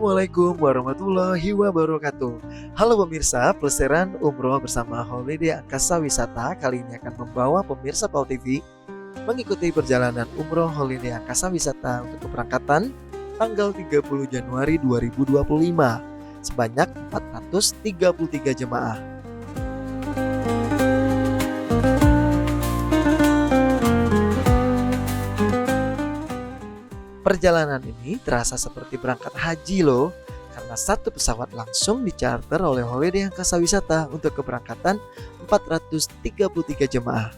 Assalamualaikum warahmatullahi wabarakatuh. Halo pemirsa, pelesiran umroh bersama Holiday Angkasa Wisata kali ini akan membawa pemirsa PAL TV mengikuti perjalanan umroh Holiday Angkasa Wisata untuk keberangkatan tanggal 30 Januari 2025 sebanyak 433 jemaah. Perjalanan ini terasa seperti berangkat haji loh, karena satu pesawat langsung dicarter oleh Holiday Angkasa Wisata untuk keberangkatan 433 jemaah.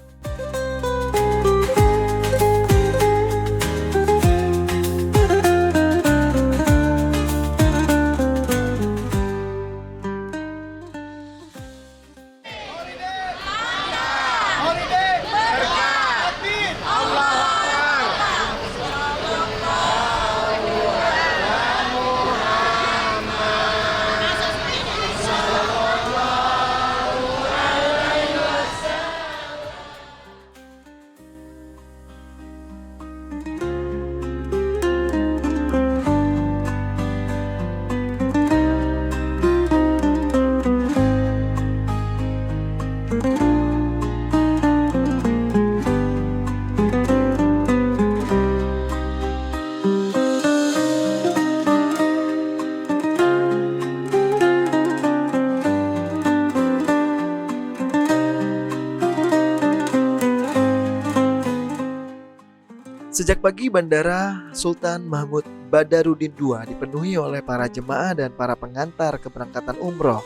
Sejak pagi Bandara Sultan Mahmud Badarudin II dipenuhi oleh para jemaah dan para pengantar keberangkatan umroh.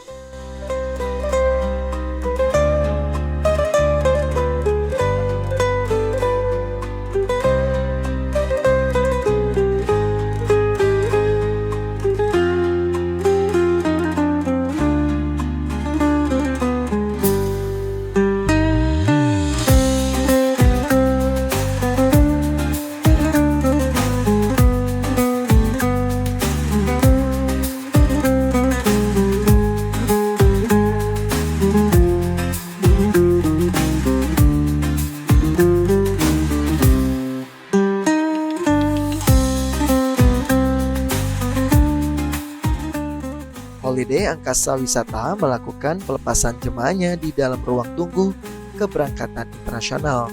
Holiday Angkasa Wisata melakukan pelepasan jemaahnya di dalam ruang tunggu keberangkatan internasional.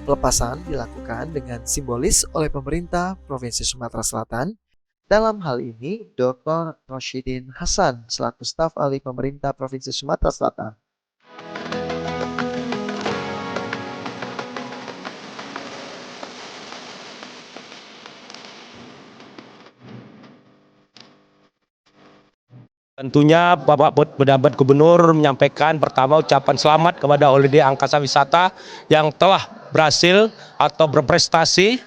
Pelepasan dilakukan dengan simbolis oleh pemerintah Provinsi Sumatera Selatan. Dalam hal ini, Dr. Roshidin Hasan selaku staf ahli pemerintah Provinsi Sumatera Selatan. Tentunya Bapak Pejabat Gubernur menyampaikan pertama ucapan selamat kepada Holiday Angkasa Wisata yang telah berhasil atau berprestasi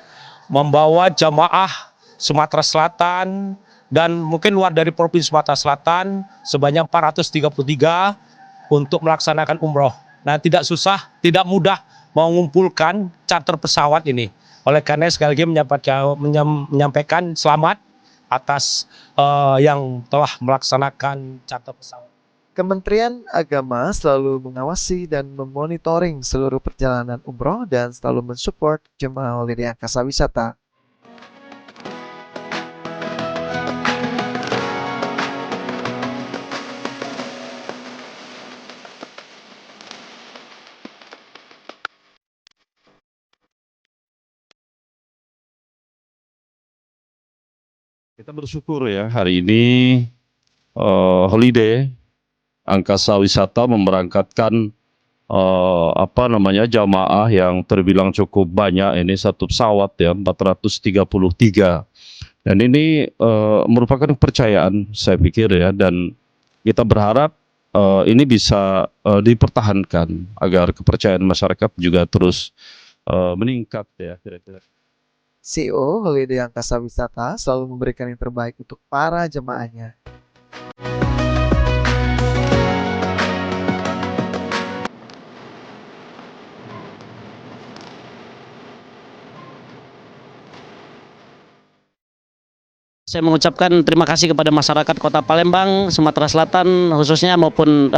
membawa jamaah Sumatera Selatan dan mungkin luar dari Provinsi Sumatera Selatan sebanyak 433 untuk melaksanakan umroh. Nah, tidak susah, tidak mudah mengumpulkan charter pesawat ini. Oleh karena sekali lagi menyampaikan selamat atas yang telah melaksanakan charter pesawat. Kementerian Agama selalu mengawasi dan memonitoring seluruh perjalanan umroh dan selalu mensupport jemaah Holiday Angkasa Wisata. Kita bersyukur ya hari ini Holiday Angkasa Wisata memberangkatkan jamaah yang terbilang cukup banyak, ini satu pesawat ya 433, dan ini merupakan kepercayaan saya pikir ya, dan kita berharap ini bisa dipertahankan agar kepercayaan masyarakat juga terus meningkat ya kira-kira. CEO Holiday Angkasa Wisata selalu memberikan yang terbaik untuk para jemaahnya. Saya mengucapkan terima kasih kepada masyarakat Kota Palembang, Sumatera Selatan khususnya maupun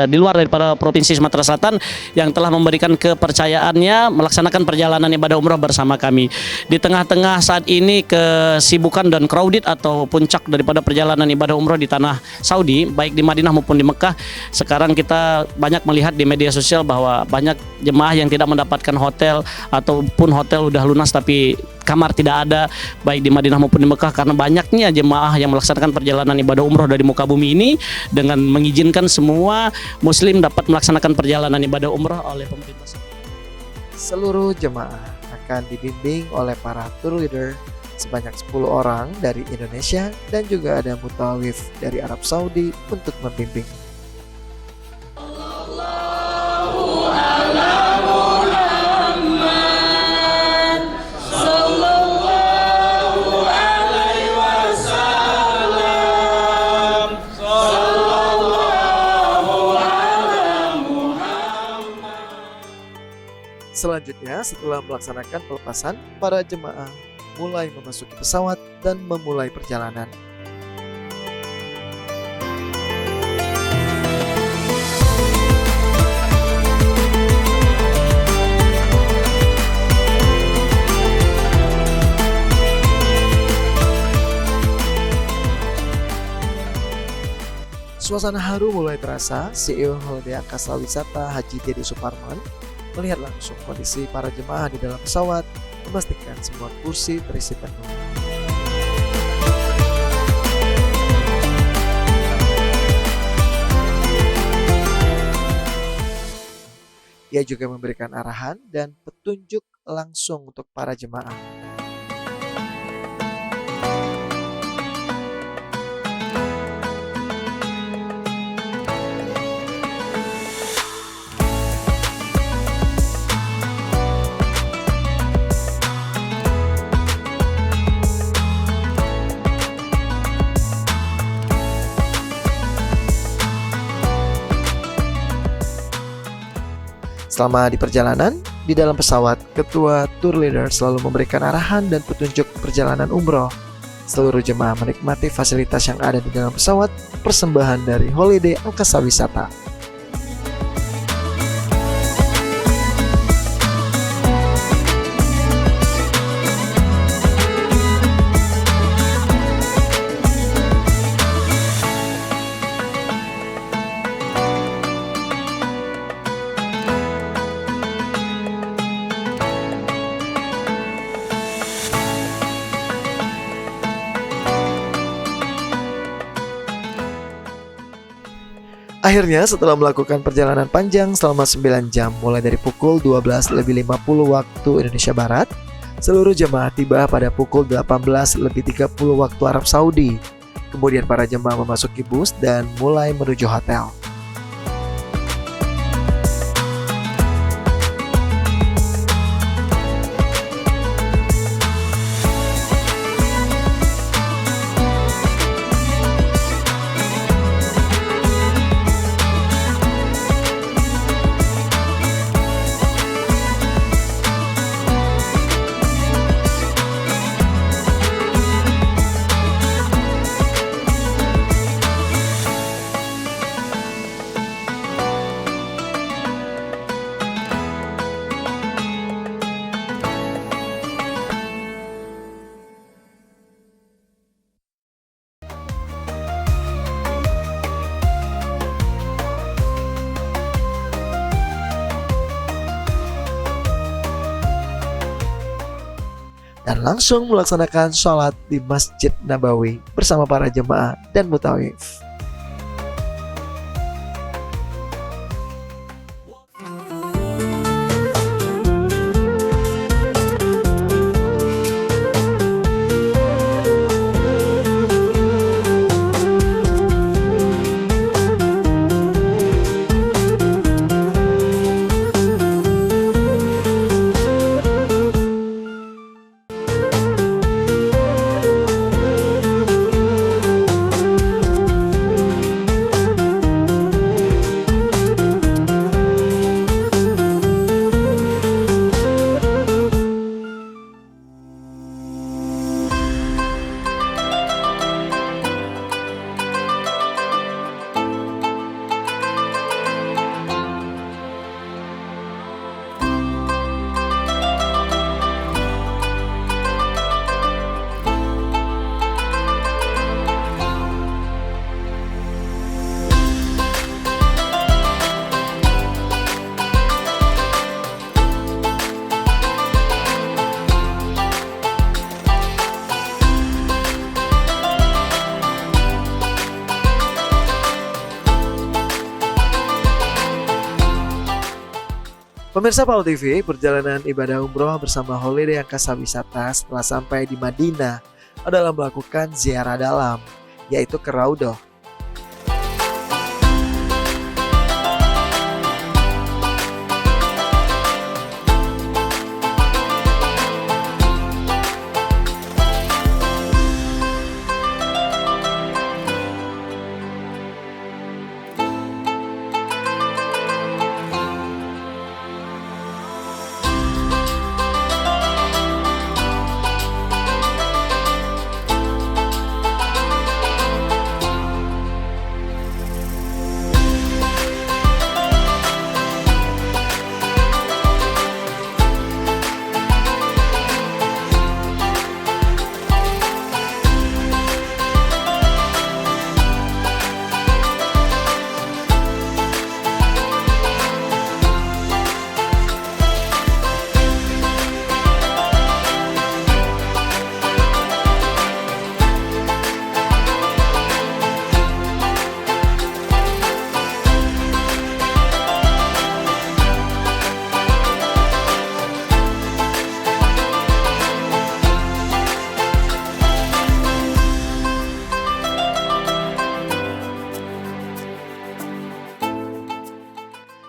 di luar daripada Provinsi Sumatera Selatan yang telah memberikan kepercayaannya melaksanakan perjalanan ibadah umroh bersama kami. Di tengah-tengah saat ini kesibukan dan crowded atau puncak daripada perjalanan ibadah umroh di tanah Saudi, baik di Madinah maupun di Mekah, sekarang kita banyak melihat di media sosial bahwa banyak jemaah yang tidak mendapatkan hotel ataupun hotel udah lunas tapi kamar tidak ada baik di Madinah maupun di Mekah karena banyaknya jemaah yang melaksanakan perjalanan ibadah umroh dari muka bumi ini dengan mengizinkan semua muslim dapat melaksanakan perjalanan ibadah umroh oleh pemerintah. Seluruh jemaah akan dibimbing oleh para tour leader sebanyak 10 orang dari Indonesia dan juga ada mutawif dari Arab Saudi untuk membimbing. Selanjutnya, setelah melaksanakan pelepasan, para jemaah mulai memasuki pesawat dan memulai perjalanan. Suasana haru mulai terasa. CEO Holiday Angkasa Wisata Haji Dedi Suparman melihat langsung kondisi para jemaah di dalam pesawat, memastikan semua kursi terisi penuh. Ia juga memberikan arahan dan petunjuk langsung untuk para jemaah. Selama di perjalanan, di dalam pesawat, ketua tour leader selalu memberikan arahan dan petunjuk perjalanan umroh. Seluruh jemaah menikmati fasilitas yang ada di dalam pesawat, persembahan dari Holiday Angkasa Wisata. Akhirnya setelah melakukan perjalanan panjang selama 9 jam mulai dari pukul 12.50 waktu Indonesia Barat, seluruh jemaah tiba pada pukul 18.30 waktu Arab Saudi. Kemudian para jemaah memasuki bus dan mulai menuju hotel. Dan langsung melaksanakan sholat di Masjid Nabawi bersama para jemaah dan mutawif. Pemirsa PAL TV, perjalanan ibadah umroh bersama Holiday Angkasa Wisata setelah sampai di Madinah adalah melakukan ziarah dalam, yaitu ke Raudhah.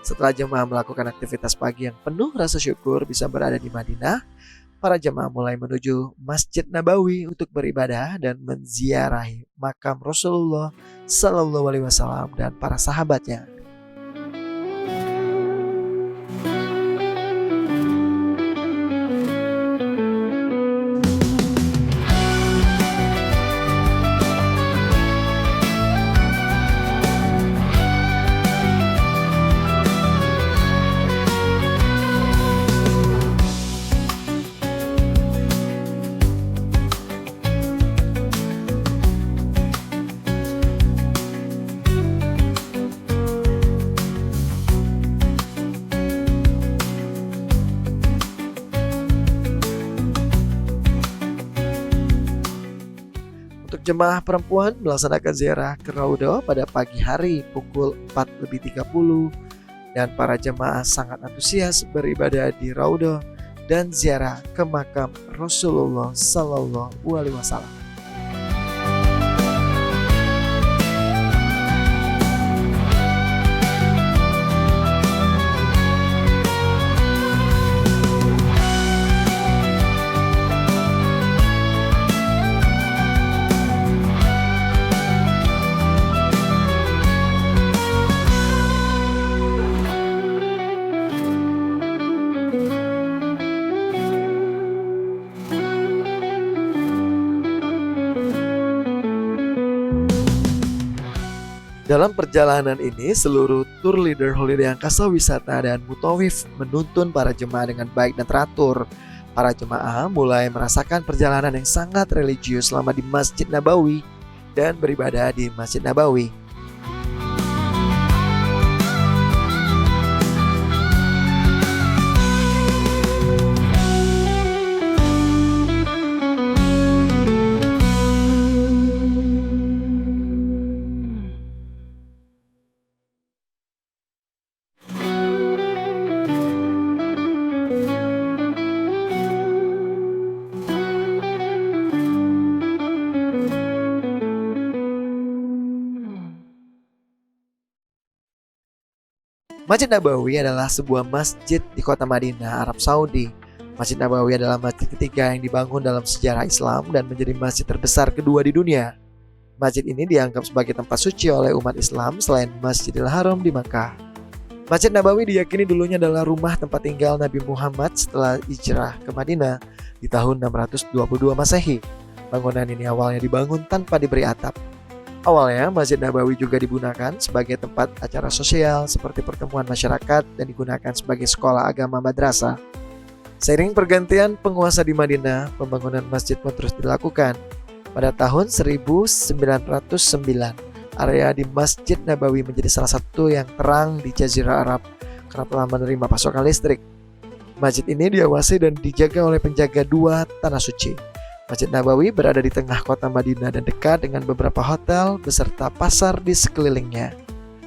Setelah jemaah melakukan aktivitas pagi yang penuh rasa syukur bisa berada di Madinah, para jemaah mulai menuju Masjid Nabawi untuk beribadah dan menziarahi makam Rasulullah Sallallahu Alaihi Wasallam dan para sahabatnya. Untuk jemaah perempuan melaksanakan ziarah ke Raudhah pada pagi hari pukul 4:30 dan para jemaah sangat antusias beribadah di Raudhah dan ziarah ke makam Rasulullah Sallallahu Alaihi Wasallam. Dalam perjalanan ini, seluruh tour leader Holiday Angkasa Wisata dan Mutawif menuntun para jemaah dengan baik dan teratur. Para jemaah mulai merasakan perjalanan yang sangat religius selama di Masjid Nabawi dan beribadah di Masjid Nabawi. Masjid Nabawi adalah sebuah masjid di kota Madinah, Arab Saudi. Masjid Nabawi adalah masjid ketiga yang dibangun dalam sejarah Islam dan menjadi masjid terbesar kedua di dunia. Masjid ini dianggap sebagai tempat suci oleh umat Islam selain Masjidil Haram di Makkah. Masjid Nabawi diyakini dulunya adalah rumah tempat tinggal Nabi Muhammad setelah hijrah ke Madinah di tahun 622 Masehi. Bangunan ini awalnya dibangun tanpa diberi atap. Awalnya, Masjid Nabawi juga digunakan sebagai tempat acara sosial seperti pertemuan masyarakat dan digunakan sebagai sekolah agama madrasah. Seiring pergantian penguasa di Madinah, pembangunan masjid pun terus dilakukan. Pada tahun 1909, area di Masjid Nabawi menjadi salah satu yang terang di Jazirah Arab karena telah menerima pasokan listrik. Masjid ini diawasi dan dijaga oleh penjaga dua tanah suci. Masjid Nabawi berada di tengah kota Madinah dan dekat dengan beberapa hotel beserta pasar di sekelilingnya.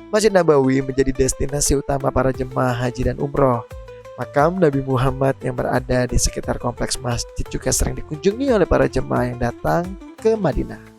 Masjid Nabawi menjadi destinasi utama para jemaah haji dan umroh. Makam Nabi Muhammad yang berada di sekitar kompleks masjid juga sering dikunjungi oleh para jemaah yang datang ke Madinah.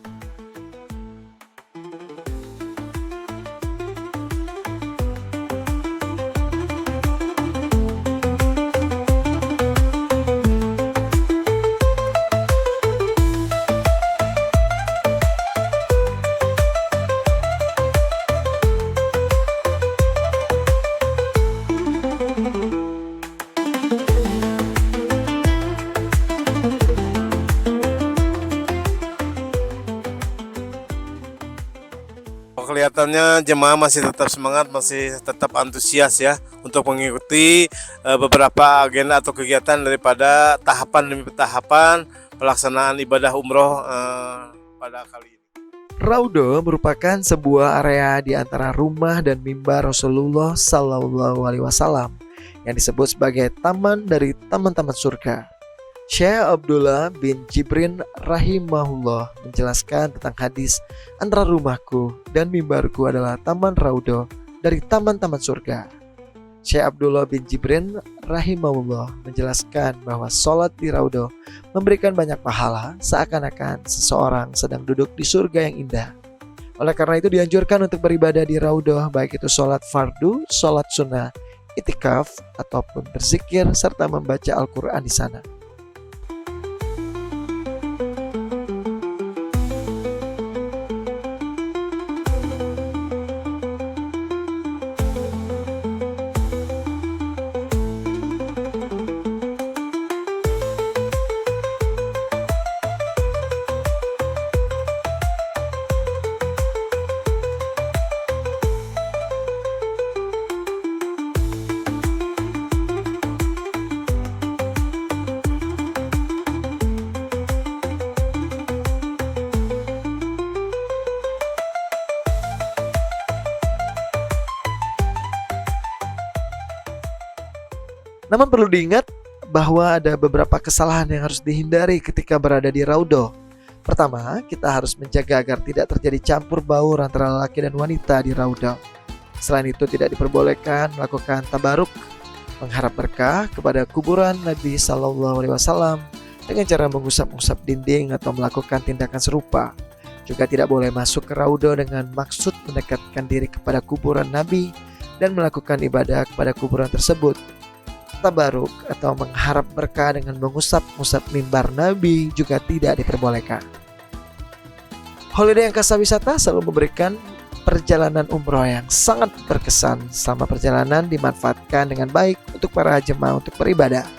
Kelihatannya jemaah masih tetap semangat, masih tetap antusias ya untuk mengikuti beberapa agenda atau kegiatan daripada tahapan demi tahapan pelaksanaan ibadah umroh pada kali ini. Raudhah merupakan sebuah area di antara rumah dan mimbar Rasulullah Sallallahu Alaihi Wasallam yang disebut sebagai taman dari taman-taman surga. Syekh Abdullah bin Jibrin rahimahullah menjelaskan tentang hadis antara rumahku dan mimbarku adalah taman Raudhah dari taman-taman surga. Syekh Abdullah bin Jibrin rahimahullah menjelaskan bahwa sholat di Raudhah memberikan banyak pahala seakan-akan seseorang sedang duduk di surga yang indah. Oleh karena itu dianjurkan untuk beribadah di Raudhah, baik itu sholat fardu, sholat sunnah, itikaf, ataupun berzikir serta membaca Al-Quran di sana. Namun perlu diingat bahwa ada beberapa kesalahan yang harus dihindari ketika berada di Raudhah. Pertama, kita harus menjaga agar tidak terjadi campur baur antara laki dan wanita di Raudhah. Selain itu tidak diperbolehkan melakukan tabaruk, mengharap berkah kepada kuburan Nabi Sallallahu Alaihi Wasallam dengan cara mengusap-usap dinding atau melakukan tindakan serupa. Juga tidak boleh masuk ke Raudhah dengan maksud mendekatkan diri kepada kuburan Nabi dan melakukan ibadah kepada kuburan tersebut. Tabaruk atau mengharap berkah dengan mengusap-usap mimbar Nabi juga tidak diperbolehkan. Holiday Angkasa Wisata selalu memberikan perjalanan umroh yang sangat berkesan selama perjalanan dimanfaatkan dengan baik untuk para jemaah untuk beribadah.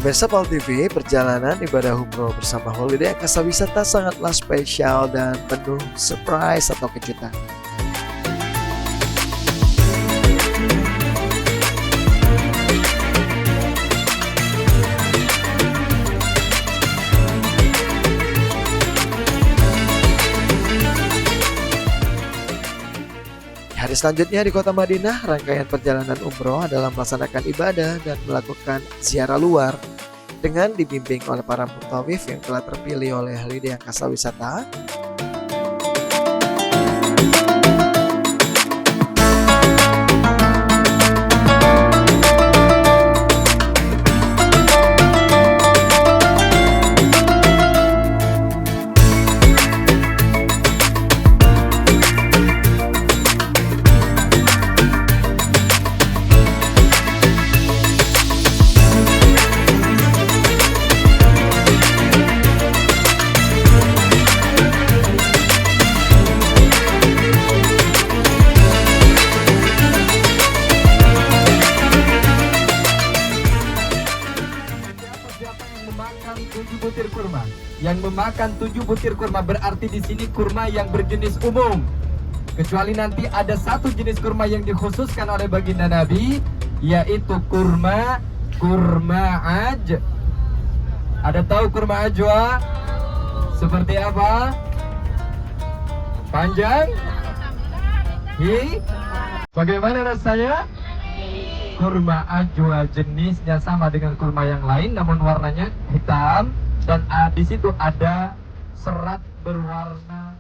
Pemirsa PAL TV, perjalanan ibadah umroh bersama Holiday Angkasa Wisata sangatlah spesial dan penuh surprise atau kejutan. Hari selanjutnya di kota Madinah, rangkaian perjalanan umroh adalah melaksanakan ibadah dan melakukan ziarah luar dengan dibimbing oleh para mutawif yang telah terpilih oleh Holiday Angkasa Wisata. butir kurma. Yang memakan 7 butir kurma berarti di sini kurma yang berjenis umum. Kecuali nanti ada satu jenis kurma yang dikhususkan oleh baginda Nabi, yaitu kurma aj. Ada tahu kurma ajwa? Seperti apa? Panjang? Bagaimana rasanya? Kurma ajwa jenisnya sama dengan kurma yang lain, namun warnanya hitam dan di situ ada serat berwarna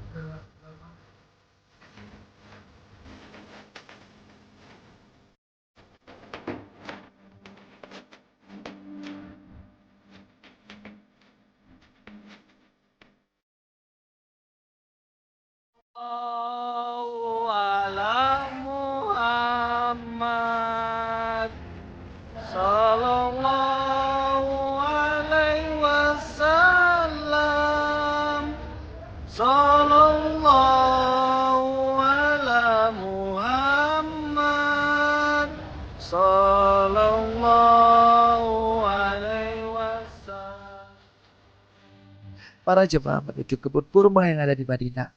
Para jemaah menuju kebun kurma yang ada di Madinah.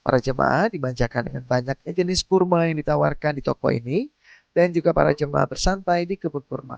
Para jemaah dimanjakan dengan banyaknya jenis kurma yang ditawarkan di toko ini, dan juga para jemaah bersantai di kebun kurma.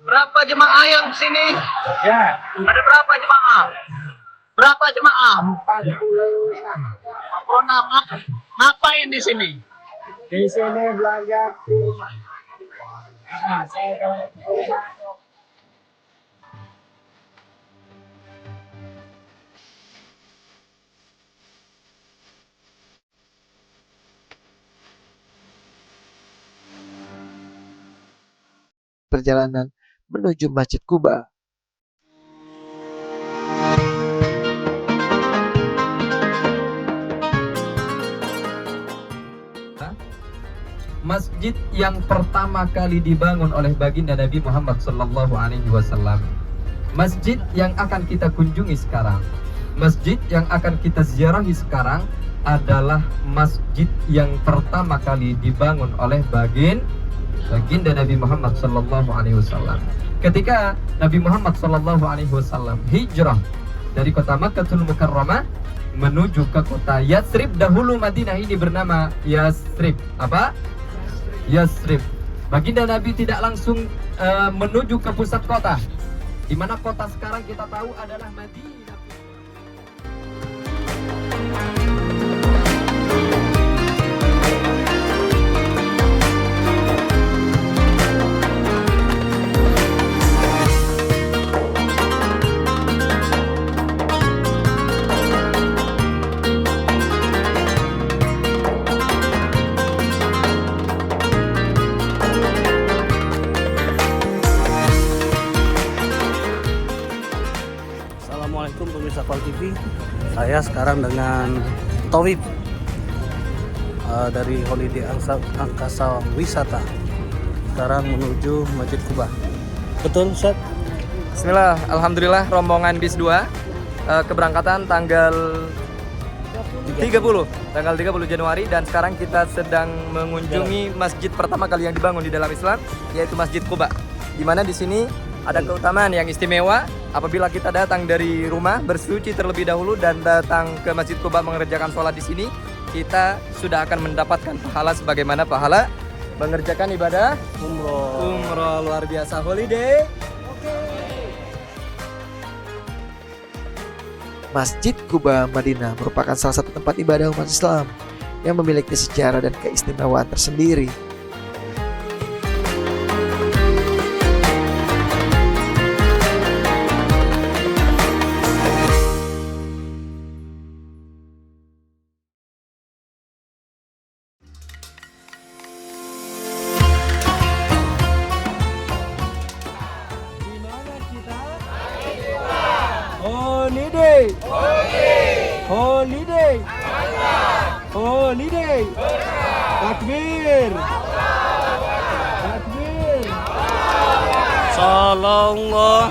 Berapa jemaah yang di sini? Ya. Ada berapa jemaah? Berapa jemaah? 46. Ngapain di sini? Di sini belajar. Perjalanan menuju Masjid Kuba. masjid yang pertama kali dibangun oleh baginda Nabi Muhammad SAW. Masjid yang akan kita kunjungi sekarang, masjid yang akan kita ziarahi sekarang adalah masjid yang pertama kali dibangun oleh baginda Nabi Muhammad SAW. Ketika Nabi Muhammad SAW hijrah dari kota Makkahul Mukarramah menuju ke kota Yatsrib, dahulu Madinah ini bernama Yatsrib. Apa? Yatsrib. Baginda Nabi tidak langsung menuju ke pusat kota, di mana kota sekarang kita tahu adalah Madinah. Assalamualaikum pemirsa Pal TV. Saya sekarang dengan Towib dari Holiday Angkasa Wisata. Sekarang menuju Masjid Kuba. Betul, Ustaz? Bismillah, alhamdulillah rombongan bis 2 keberangkatan tanggal 30 Januari, dan sekarang kita sedang mengunjungi masjid pertama kali yang dibangun di dalam Islam, yaitu Masjid Kuba. Di mana di sini ada keutamaan yang istimewa apabila kita datang dari rumah bersuci terlebih dahulu dan datang ke Masjid Kuba mengerjakan sholat di sini, kita sudah akan mendapatkan pahala sebagaimana pahala mengerjakan ibadah umroh. Luar biasa, holiday. Masjid Kuba Madinah merupakan salah satu tempat ibadah umat Islam yang memiliki sejarah dan keistimewaan tersendiri. Holiday. Holiday. Holiday. Takbir. Takbir. Sallallahu.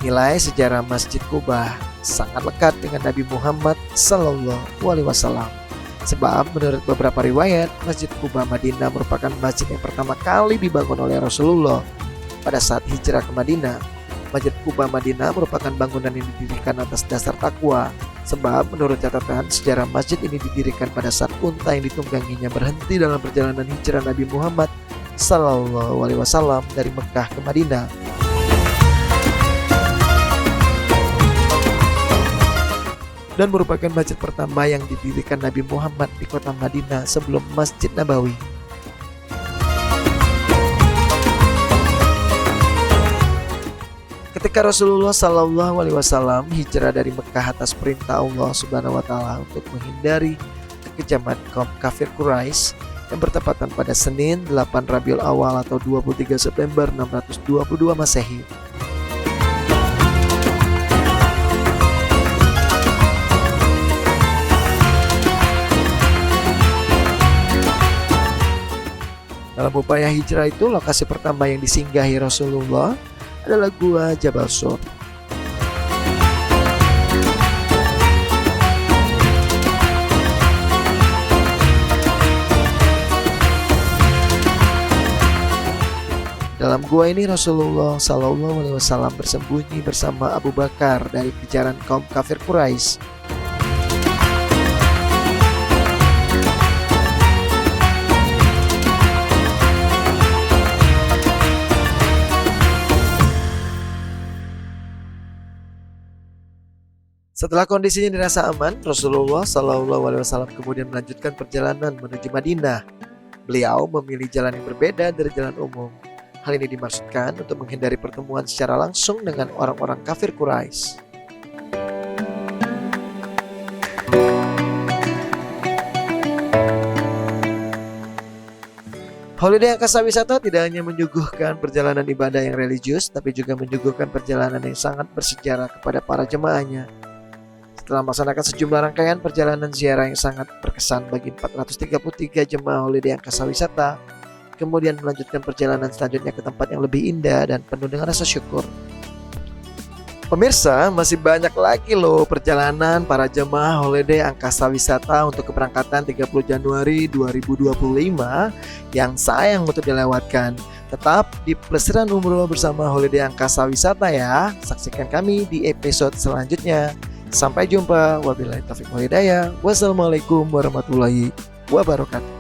Nilai sejarah Masjid Kuba sangat lekat dengan Nabi Muhammad Sallallahu Alaihi Wasallam. Sebab menurut beberapa riwayat, Masjid Kuba Madinah merupakan masjid yang pertama kali dibangun oleh Rasulullah pada saat hijrah ke Madinah. Masjid Kuba Madinah merupakan bangunan yang didirikan atas dasar takwa. Sebab menurut catatan sejarah masjid ini didirikan pada saat unta yang ditungganginya berhenti dalam perjalanan hijrah Nabi Muhammad Sallallahu Alaihi Wasallam dari Mekah ke Madinah. Dan merupakan masjid pertama yang didirikan Nabi Muhammad di kota Madinah sebelum Masjid Nabawi. Ketika Rasulullah Sallallahu Alaihi Wasallam hijrah dari Mekah atas perintah Allah Subhanahu Wa Taala untuk menghindari kekejaman kaum kafir Quraisy yang bertepatan pada Senin 8 Rabiul Awal atau 23 September 622 Masehi. Dalam upaya hijrah itu, lokasi pertama yang disinggahi Rasulullah adalah Gua Jabal Sur. Dalam gua ini Rasulullah Sallallahu Alaihi Wasallam bersembunyi bersama Abu Bakar dari kejaran kaum kafir Quraisy. Setelah kondisinya dirasa aman, Rasulullah Sallallahu Alaihi Wasallam kemudian melanjutkan perjalanan menuju Madinah. Beliau memilih jalan yang berbeda dari jalan umum. Hal ini dimaksudkan untuk menghindari pertemuan secara langsung dengan orang-orang kafir Quraisy. Holiday Angkasa Wisata tidak hanya menyuguhkan perjalanan ibadah yang religius, tapi juga menyuguhkan perjalanan yang sangat bersejarah kepada para jemaahnya. Setelah melaksanakan sejumlah rangkaian perjalanan ziarah yang sangat berkesan bagi 433 jemaah Holiday Angkasa Wisata, kemudian melanjutkan perjalanan selanjutnya ke tempat yang lebih indah dan penuh dengan rasa syukur. Pemirsa, masih banyak lagi loh perjalanan para jemaah Holiday Angkasa Wisata untuk keberangkatan 30 Januari 2025 yang sayang untuk dilewatkan. Tetap di Pelesiran Umroh bersama Holiday Angkasa Wisata ya. Saksikan kami di episode selanjutnya. Sampai jumpa. Wabillahi taufiq wal hidayah. Wassalamualaikum warahmatullahi wabarakatuh.